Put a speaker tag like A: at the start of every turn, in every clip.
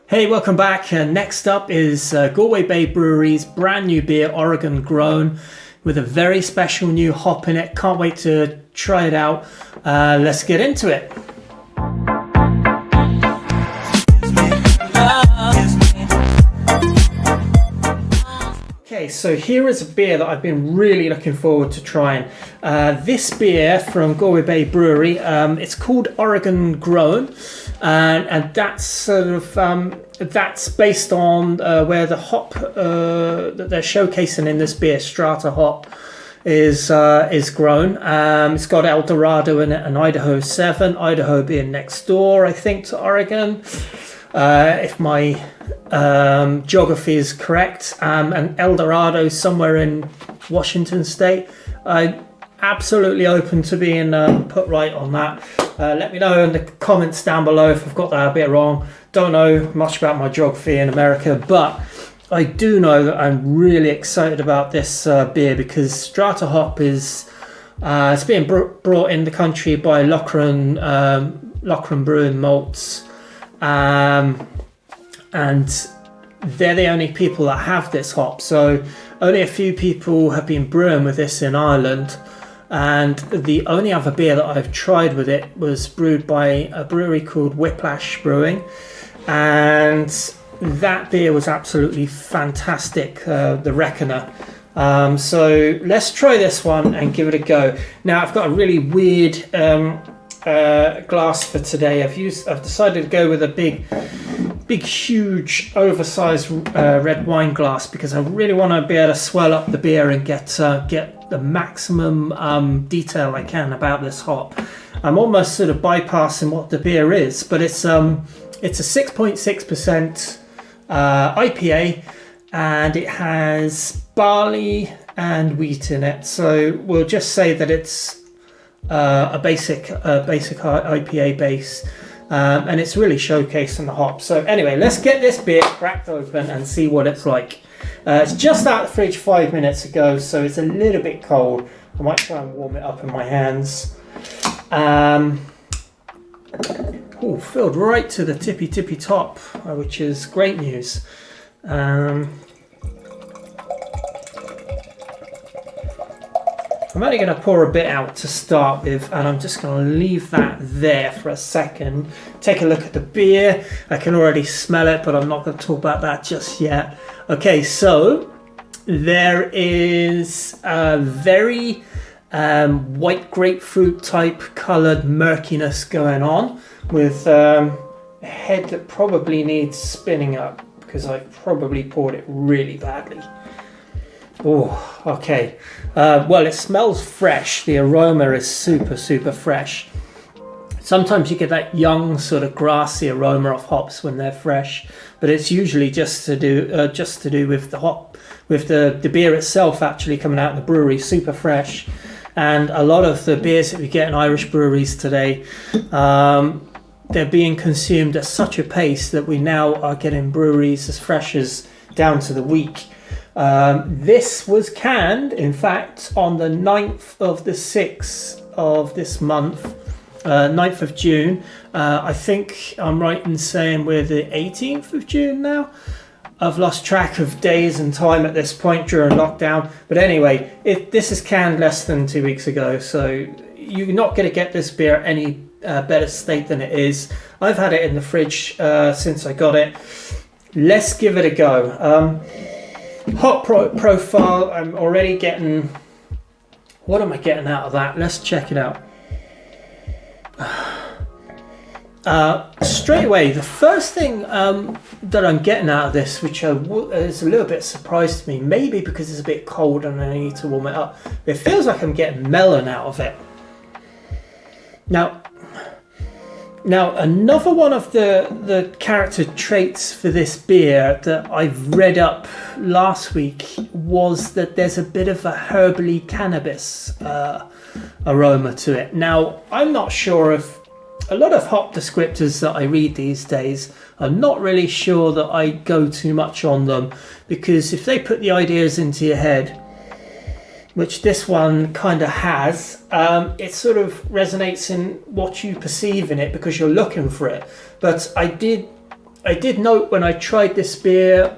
A: Hey, welcome back. Next up is Galway Bay Brewery's brand new beer, Oregon Grown, with a very special new hop in it. Can't wait to try it out. Let's get into it. Okay, so here is a beer that I've been really looking forward to trying. This beer from Galway Bay Brewery, it's called Oregon Grown, and that's sort of that's based on where the hop that they're showcasing in this beer, Strata hop, is grown. It's got El Dorado in it and Idaho 7, Idaho being next door, I think, to Oregon. If my geography is correct, and El Dorado somewhere in Washington State. Absolutely open to being put right on that. Let me know in the comments down below if I've got that a bit wrong. Don't know much about my geography in America, but I do know that I'm really excited about this beer because Strata hop is it's being brought in the country by Lochran Brewing Malts. And they're the only people that have this hop, so only a few people have been brewing with this in Ireland, and the only other beer that I've tried with it was brewed by a brewery called Whiplash Brewing, and that beer was absolutely fantastic, the Reckoner. So let's try this one and give it a go. Now I've got a really weird glass for today. I've decided to go with a big huge oversized red wine glass because I really want to be able to swell up the beer and get the maximum detail I can about this hop. I'm almost sort of bypassing what the beer is, but it's a 6.6% IPA, and it has barley and wheat in it, so we'll just say that it's a basic IPA base, and it's really showcasing the hops. So anyway, let's get this beer cracked open and see what it's like. It's just out of the fridge 5 minutes ago, so it's a little bit cold. I might try and warm it up in my hands. Filled right to the tippy top, which is great news. I'm only going to pour a bit out to start with, and I'm just going to leave that there for a second. Take a look at the beer. I can already smell it, but I'm not going to talk about that just yet. Okay, so there is a very white grapefruit type coloured murkiness going on with a head that probably needs spinning up because I've probably poured it really badly. Oh, okay. Well, it smells fresh. The aroma is super fresh. Sometimes you get that young sort of grassy aroma of hops when they're fresh, but it's usually just to do with the hop, with the beer itself actually coming out of the brewery, super fresh. And a lot of the beers that we get in Irish breweries today, they're being consumed at such a pace that we now are getting breweries as fresh as down to the week. This was canned, in fact, on the 9th of the 6th of this month, 9th of June. I think I'm right in saying we're the 18th of June now. I've lost track of days and time at this point during lockdown. But anyway, this is canned less than 2 weeks ago, so you're not going to get this beer any better state than it is. I've had it in the fridge since I got it. Let's give it a go. Hop profile, I'm already getting... What am I getting out of that? Let's check it out. Straight away, the first thing that I'm getting out of this, which is a little bit surprised to me, maybe because it's a bit cold and I need to warm it up, it feels like I'm getting melon out of it. Now, another one of the character traits for this beer that I've read up last week was that there's a bit of a herbally cannabis aroma to it. Now, I'm not sure if a lot of hop descriptors that I read these days, I'm not really sure that I go too much on them, because if they put the ideas into your head, which this one kind of has, it sort of resonates in what you perceive in it because you're looking for it. But I did I did note when I tried this beer,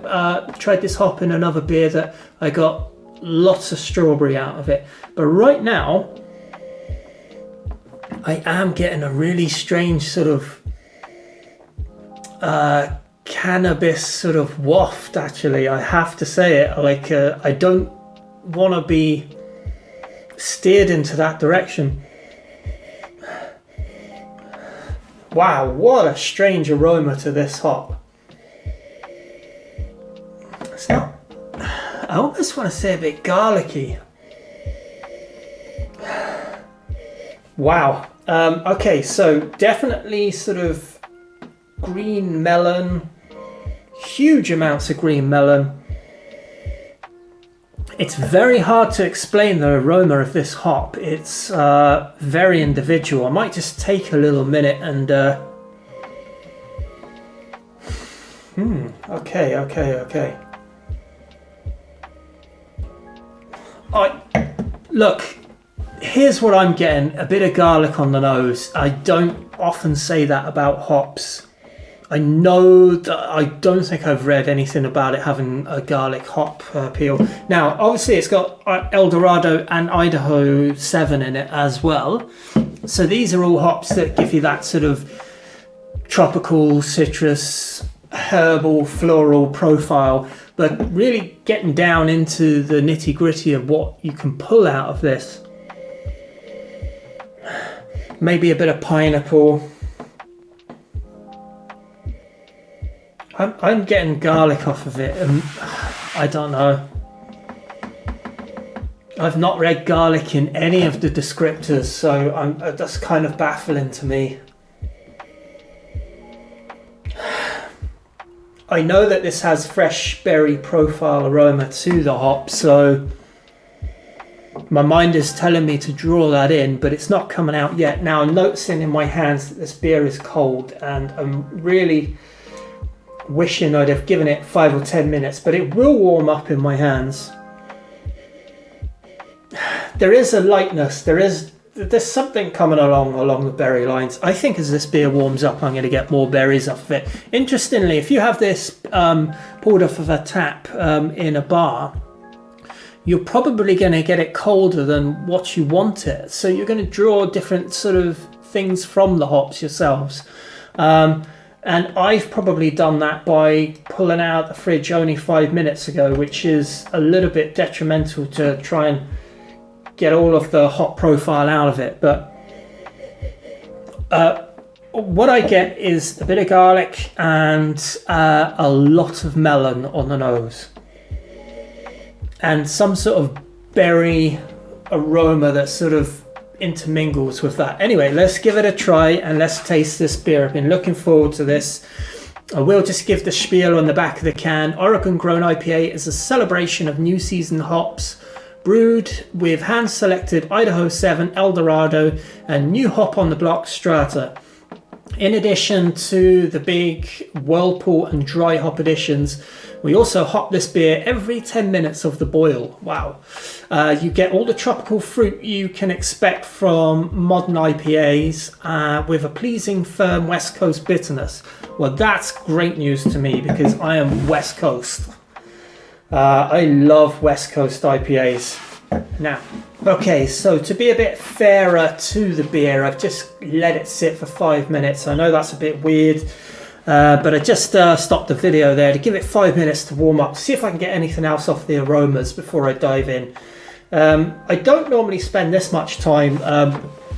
A: tried this hop in another beer, that I got lots of strawberry out of it. But right now, I am getting a really strange sort of cannabis sort of waft, actually. I have to say it. Like, I don't want to be steered into that direction. Wow, what a strange aroma to this hop. It's not, I almost want to say a bit garlicky. Wow. Okay, so definitely sort of green melon, huge amounts of green melon. It's very hard to explain the aroma of this hop. It's very individual. I might just take a little minute and... Okay. Look, here's what I'm getting. A bit of garlic on the nose. I don't often say that about hops. I know that I don't think I've read anything about it having a garlic hop peel. Now, obviously it's got El Dorado and Idaho 7 in it as well. So these are all hops that give you that sort of tropical, citrus, herbal, floral profile. But really getting down into the nitty gritty of what you can pull out of this. Maybe a bit of pineapple. I'm getting garlic off of it, and I don't know. I've not read garlic in any of the descriptors, so that's kind of baffling to me. I know that this has fresh berry profile aroma to the hop, so my mind is telling me to draw that in, but it's not coming out yet. Now I'm noticing in my hands that this beer is cold, and I'm really wishing I'd have given it 5 or 10 minutes, but it will warm up in my hands. There is a lightness, there's something coming along the berry lines. I think as this beer warms up, I'm going to get more berries off of it. Interestingly, if you have this poured off of a tap in a bar, you're probably going to get it colder than what you want it. So you're going to draw different sort of things from the hops yourselves. And I've probably done that by pulling out the fridge only 5 minutes ago, which is a little bit detrimental to try and get all of the hop profile out of it. But what I get is a bit of garlic and a lot of melon on the nose. And some sort of berry aroma that sort of intermingles with that. Anyway, let's give it a try and let's taste this beer. I've been looking forward to this. I will just give the spiel on the back of the can. Oregon Grown IPA is a celebration of new season hops, brewed with hand-selected Idaho 7, El Dorado, and new hop on the block, Strata. In addition to the big whirlpool and dry hop additions, we also hop this beer every 10 minutes of the boil. Wow. You get all the tropical fruit you can expect from modern IPAs with a pleasing, firm West Coast bitterness. Well, that's great news to me because I am West Coast. I love West Coast IPAs. Now, okay, so to be a bit fairer to the beer, I've just let it sit for 5 minutes. I know that's a bit weird, but I just stopped the video there to give it 5 minutes to warm up, see if I can get anything else off the aromas before I dive in. I don't normally spend this much time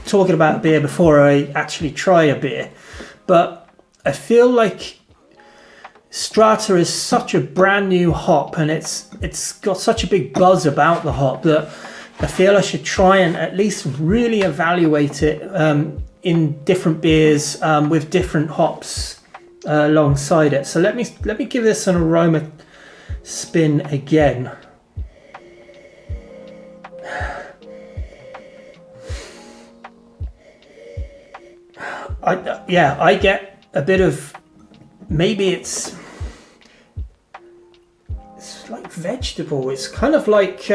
A: talking about a beer before I actually try a beer, but I feel like Strata is such a brand new hop, and it's got such a big buzz about the hop that I feel I should try and at least really evaluate it in different beers with different hops alongside it. So let me give this an aroma spin again. I get a bit of, maybe it's like vegetable. It's kind of like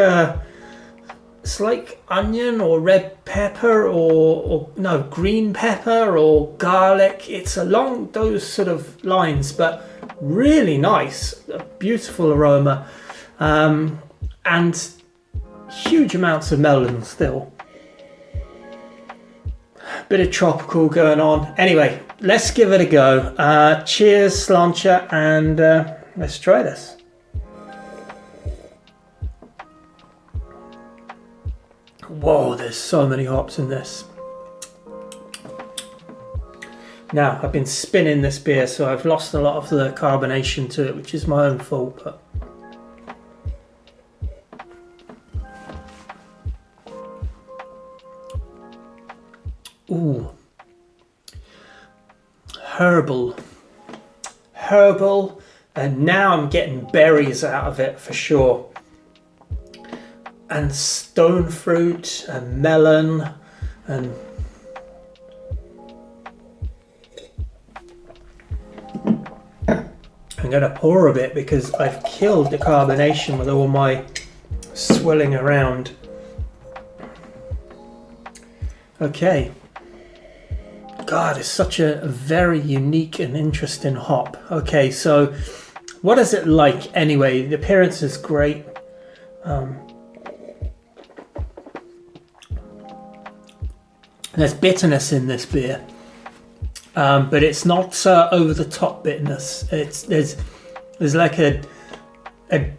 A: it's like onion or red pepper or no, green pepper or garlic. It's along those sort of lines, but really nice, a beautiful aroma, and huge amounts of melon still. Bit of tropical going on. Anyway, let's give it a go. Cheers, Sláinte, and let's try this. Whoa, there's so many hops in this. Now, I've been spinning this beer, so I've lost a lot of the carbonation to it, which is my own fault, but ooh. Herbal, and now I'm getting berries out of it for sure. And stone fruit and melon and I'm going to pour a bit because I've killed the carbonation with all my swilling around. Okay. God, it's such a very unique and interesting hop. Okay, so what is it like anyway? The appearance is great. There's bitterness in this beer, but it's not over the top bitterness. There's like a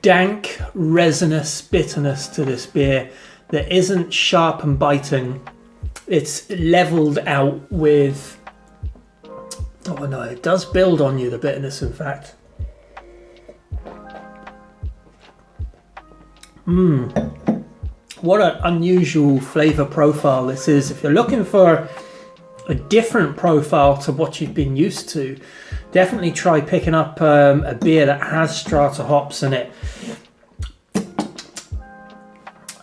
A: dank, resinous bitterness to this beer that isn't sharp and biting. It's leveled out with, oh no, it does build on you, the bitterness, in fact. What an unusual flavour profile this is. If you're looking for a different profile to what you've been used to, definitely try picking up a beer that has Strata hops in it.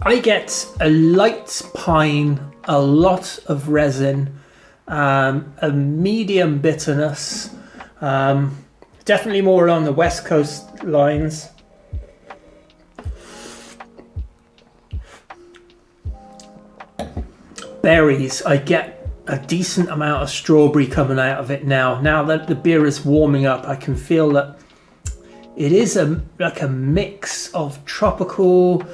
A: I get a light pine, a lot of resin, a medium bitterness, definitely more along the West Coast lines. Berries, I get a decent amount of strawberry coming out of it now. Now that the beer is warming up, I can feel that it is like a mix of tropical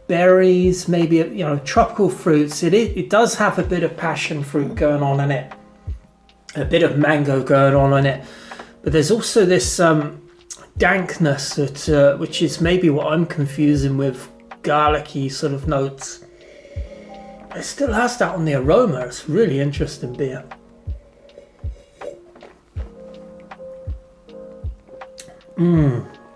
A: berries, maybe tropical fruits. It does have a bit of passion fruit going on in it, a bit of mango going on in it, but there's also this dankness that which is maybe what I'm confusing with garlicky sort of notes. It still has that on the aroma. It's really interesting beer.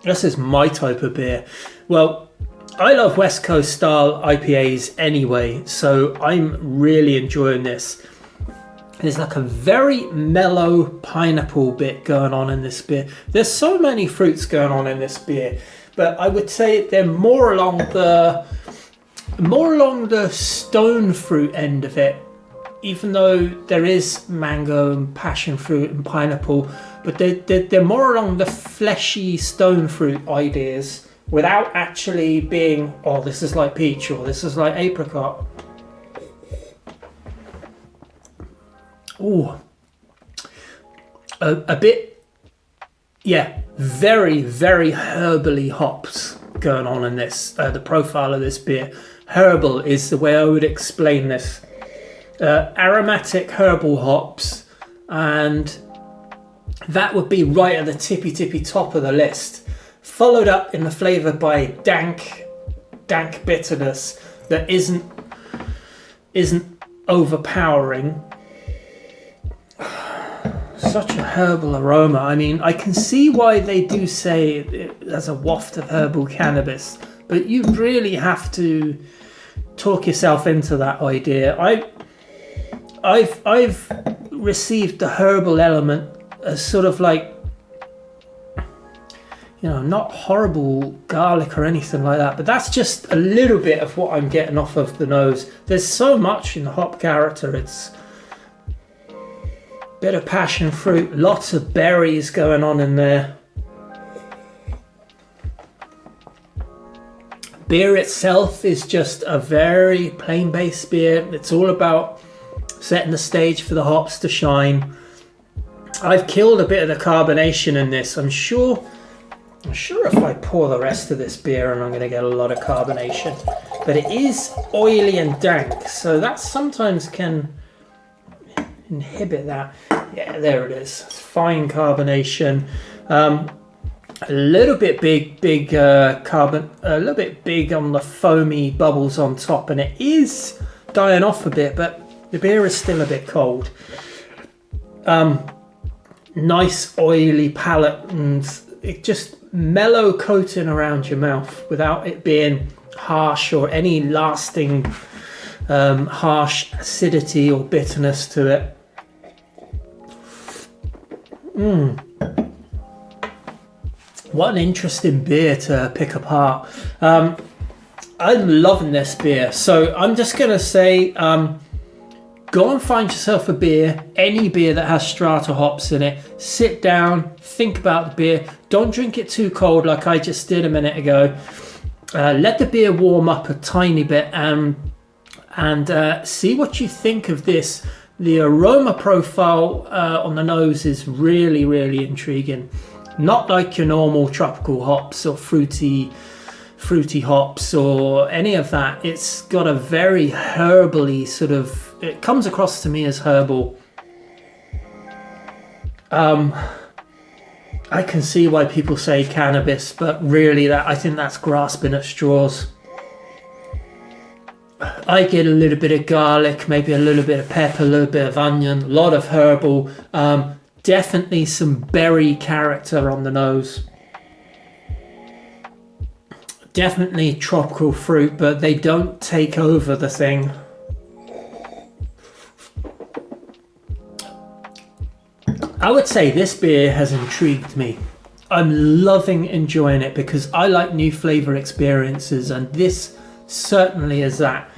A: This is my type of beer. Well, I love West Coast style IPAs anyway, so I'm really enjoying this. There's like a very mellow pineapple bit going on in this beer. There's so many fruits going on in this beer, but I would say they're more along the stone fruit end of it, even though there is mango and passion fruit and pineapple, but they're more along the fleshy stone fruit ideas without actually being, oh, this is like peach or this is like apricot. Ooh, a bit, yeah, very, very herbally hops going on in this, the profile of this beer. Herbal is the way I would explain this. Aromatic herbal hops, and that would be right at the tippy top of the list. Followed up in the flavour by dank bitterness that isn't overpowering. Such a herbal aroma. I mean, I can see why they do say there's a waft of herbal cannabis, but you really have to talk yourself into that idea. I've received the herbal element as sort of like, not horrible garlic or anything like that, but that's just a little bit of what I'm getting off of the nose. There's so much in the hop character. It's bit of passion fruit, lots of berries going on in there. Beer itself is just a very plain based beer. It's all about setting the stage for the hops to shine. I've killed a bit of the carbonation in this. I'm sure if I pour the rest of this beer and I'm going to get a lot of carbonation, but it is oily and dank, so that sometimes can inhibit that. Yeah, there it is. It's fine carbonation. A little bit big carbon, a little bit big on the foamy bubbles on top, and it is dying off a bit, but the beer is still a bit cold. Nice oily palate, and it just mellow coating around your mouth without it being harsh or any lasting harsh acidity or bitterness to it. What an interesting beer to pick apart. I'm loving this beer, so I'm just gonna say go and find yourself a beer, any beer that has Strata hops in it. Sit down, think about the beer. Don't drink it too cold like I just did a minute ago. Let the beer warm up a tiny bit and see what you think of this. The aroma profile on the nose is really, really intriguing. Not like your normal tropical hops or fruity hops or any of that. It's got a very herbally sort of, it comes across to me as herbal. I can see why people say cannabis, but really I think that's grasping at straws. I get a little bit of garlic, maybe a little bit of pepper, a little bit of onion, a lot of herbal. Definitely some berry character on the nose. Definitely tropical fruit, but they don't take over the thing. I would say this beer has intrigued me. I'm loving enjoying it because I like new flavour experiences, and this certainly is that.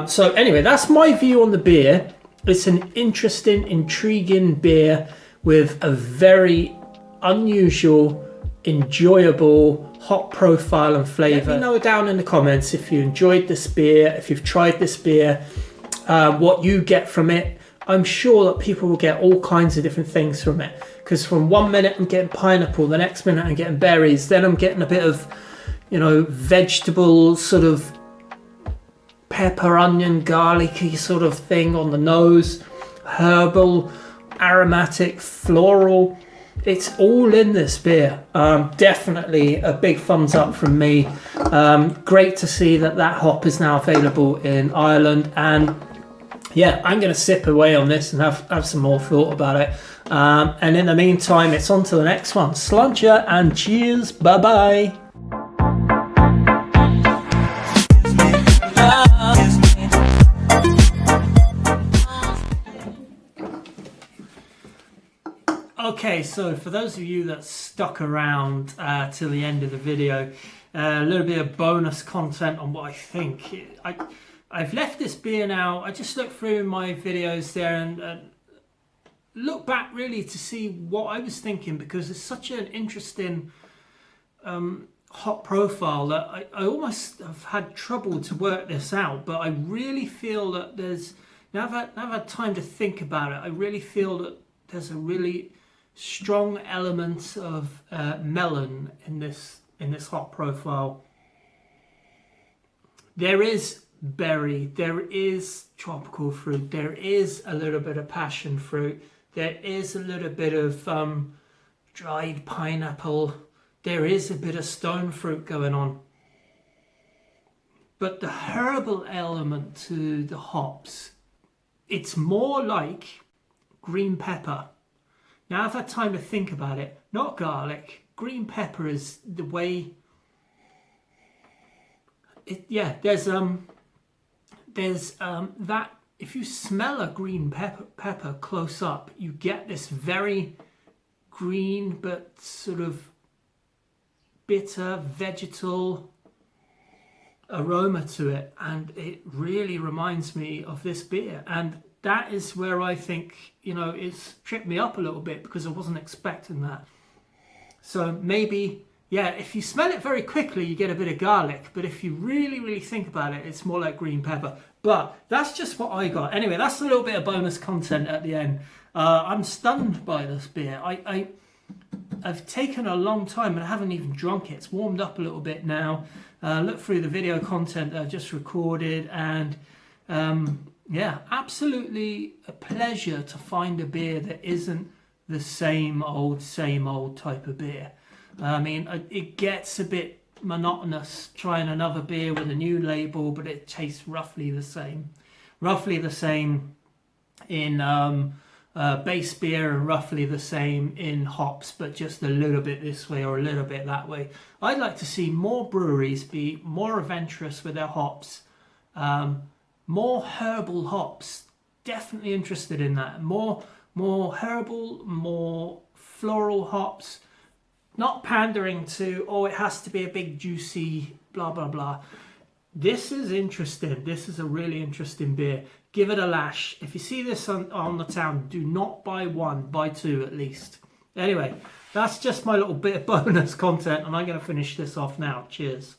A: So anyway, that's my view on the beer. It's an interesting, intriguing beer with a very unusual, enjoyable hop profile and flavour. Let me know down in the comments if you enjoyed this beer, if you've tried this beer, what you get from it. I'm sure that people will get all kinds of different things from it, because from 1 minute I'm getting pineapple, the next minute I'm getting berries, then I'm getting a bit of, vegetable sort of pepper, onion, garlicky sort of thing on the nose, herbal, aromatic, floral. It's all in this beer. Definitely a big thumbs up from me. Great to see that hop is now available in Ireland, and yeah, I'm going to sip away on this and have some more thought about it. And in the meantime, it's on to the next one. Sláinte and cheers. Bye bye. Okay, so for those of you that stuck around till the end of the video, a little bit of bonus content on what I think. I've left this beer now. I just looked through my videos there and look back really to see what I was thinking, because it's such an interesting hop profile that I almost have had trouble to work this out. But I really feel that now I've had time to think about it, I really feel that there's a really strong element of melon in this hop profile. There is berry, there is tropical fruit, there is a little bit of passion fruit, there is a little bit of dried pineapple, there is a bit of stone fruit going on. But the herbal element to the hops, it's more like green pepper. Now I've had time to think about it, not garlic. Green pepper is the way there's that, if you smell a green pepper close up, you get this very green but sort of bitter vegetal aroma to it, and it really reminds me of this beer. And that is where I think, it's tripped me up a little bit, because I wasn't expecting that. So maybe yeah, if you smell it very quickly, you get a bit of garlic. But if you really, really think about it, it's more like green pepper. But that's just what I got. Anyway, that's a little bit of bonus content at the end. I'm stunned by this beer. I've taken a long time and I haven't even drunk it. It's warmed up a little bit now. Look through the video content that I've just recorded, and yeah, absolutely a pleasure to find a beer that isn't the same old type of beer. I mean, it gets a bit monotonous trying another beer with a new label, but it tastes roughly the same. Roughly the same in base beer, and roughly the same in hops, but just a little bit this way or a little bit that way. I'd like to see more breweries be more adventurous with their hops, more herbal hops. Definitely interested in that. More herbal, more floral hops. Not pandering to, oh, it has to be a big juicy blah blah blah. This is interesting. This is a really interesting beer. Give it a lash. If you see this on the town, do not buy one, buy two at least. Anyway, that's just my little bit of bonus content, and I'm going to finish this off now. Cheers.